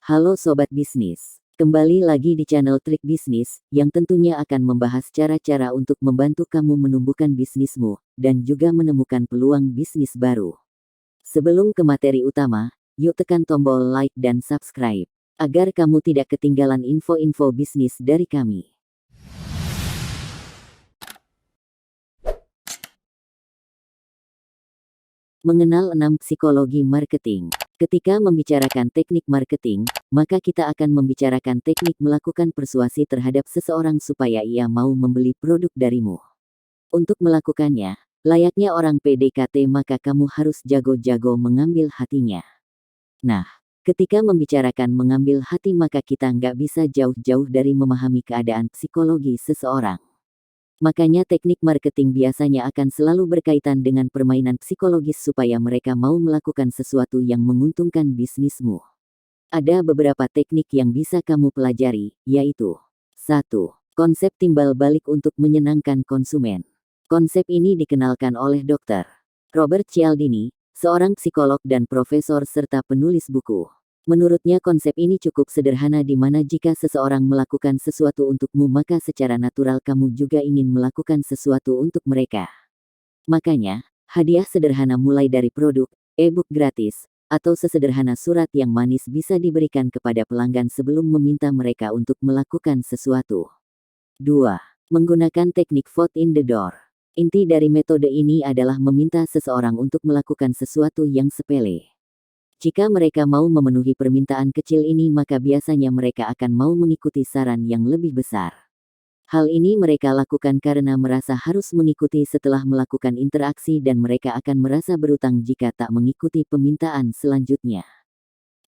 Halo Sobat Bisnis, kembali lagi di channel Trik Bisnis, yang tentunya akan membahas cara-cara untuk membantu kamu menumbuhkan bisnismu, dan juga menemukan peluang bisnis baru. Sebelum ke materi utama, yuk tekan tombol like dan subscribe, agar kamu tidak ketinggalan info-info bisnis dari kami. Mengenal 6 psikologi marketing. Ketika membicarakan teknik marketing, maka kita akan membicarakan teknik melakukan persuasi terhadap seseorang supaya ia mau membeli produk darimu. Untuk melakukannya, layaknya orang PDKT maka kamu harus jago-jago mengambil hatinya. Nah, ketika membicarakan mengambil hati maka kita nggak bisa jauh-jauh dari memahami keadaan psikologi seseorang. Makanya teknik marketing biasanya akan selalu berkaitan dengan permainan psikologis supaya mereka mau melakukan sesuatu yang menguntungkan bisnismu. Ada beberapa teknik yang bisa kamu pelajari, yaitu 1. Konsep timbal balik untuk menyenangkan konsumen. Konsep ini dikenalkan oleh Dr. Robert Cialdini, seorang psikolog dan profesor serta penulis buku. Menurutnya konsep ini cukup sederhana di mana jika seseorang melakukan sesuatu untukmu maka secara natural kamu juga ingin melakukan sesuatu untuk mereka. Makanya, hadiah sederhana mulai dari produk, e-book gratis, atau sesederhana surat yang manis bisa diberikan kepada pelanggan sebelum meminta mereka untuk melakukan sesuatu. 2. Menggunakan teknik foot in the door. Inti dari metode ini adalah meminta seseorang untuk melakukan sesuatu yang sepele. Jika mereka mau memenuhi permintaan kecil ini maka biasanya mereka akan mau mengikuti saran yang lebih besar. Hal ini mereka lakukan karena merasa harus mengikuti setelah melakukan interaksi dan mereka akan merasa berutang jika tak mengikuti permintaan selanjutnya.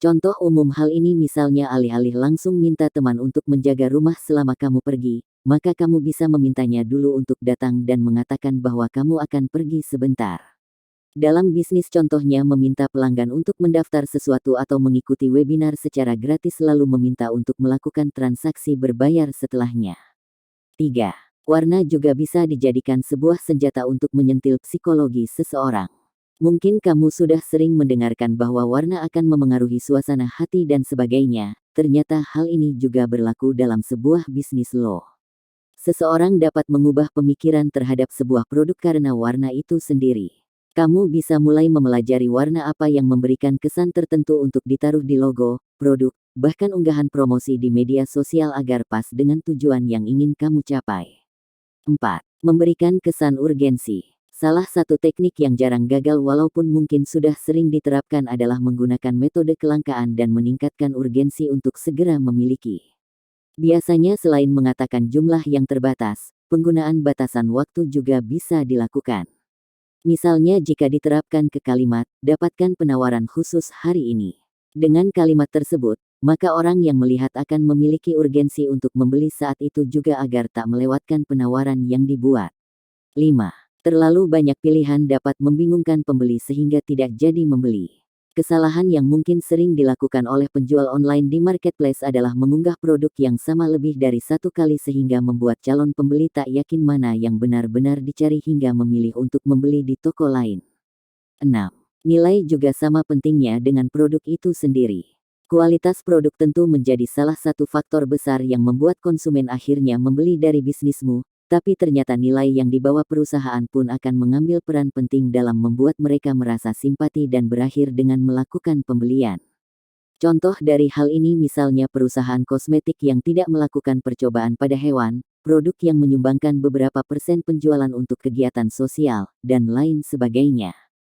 Contoh umum hal ini misalnya alih-alih langsung minta teman untuk menjaga rumah selama kamu pergi, maka kamu bisa memintanya dulu untuk datang dan mengatakan bahwa kamu akan pergi sebentar. Dalam bisnis contohnya meminta pelanggan untuk mendaftar sesuatu atau mengikuti webinar secara gratis lalu meminta untuk melakukan transaksi berbayar setelahnya. 3. Warna juga bisa dijadikan sebuah senjata untuk menyentil psikologi seseorang. Mungkin kamu sudah sering mendengarkan bahwa warna akan memengaruhi suasana hati dan sebagainya, ternyata hal ini juga berlaku dalam sebuah bisnis lo. Seseorang dapat mengubah pemikiran terhadap sebuah produk karena warna itu sendiri. Kamu bisa mulai mempelajari warna apa yang memberikan kesan tertentu untuk ditaruh di logo, produk, bahkan unggahan promosi di media sosial agar pas dengan tujuan yang ingin kamu capai. 4. Memberikan kesan urgensi. Salah satu teknik yang jarang gagal walaupun mungkin sudah sering diterapkan adalah menggunakan metode kelangkaan dan meningkatkan urgensi untuk segera memiliki. Biasanya selain mengatakan jumlah yang terbatas, penggunaan batasan waktu juga bisa dilakukan. Misalnya jika diterapkan ke kalimat, dapatkan penawaran khusus hari ini. Dengan kalimat tersebut, maka orang yang melihat akan memiliki urgensi untuk membeli saat itu juga agar tak melewatkan penawaran yang dibuat. 5. Terlalu banyak pilihan dapat membingungkan pembeli sehingga tidak jadi membeli. Kesalahan yang mungkin sering dilakukan oleh penjual online di marketplace adalah mengunggah produk yang sama lebih dari satu kali sehingga membuat calon pembeli tak yakin mana yang benar-benar dicari hingga memilih untuk membeli di toko lain. 6. Nilai juga sama pentingnya dengan produk itu sendiri. Kualitas produk tentu menjadi salah satu faktor besar yang membuat konsumen akhirnya membeli dari bisnismu. Tapi ternyata nilai yang dibawa perusahaan pun akan mengambil peran penting dalam membuat mereka merasa simpati dan berakhir dengan melakukan pembelian. Contoh dari hal ini misalnya perusahaan kosmetik yang tidak melakukan percobaan pada hewan, produk yang menyumbangkan beberapa persen penjualan untuk kegiatan sosial, dan lain sebagainya.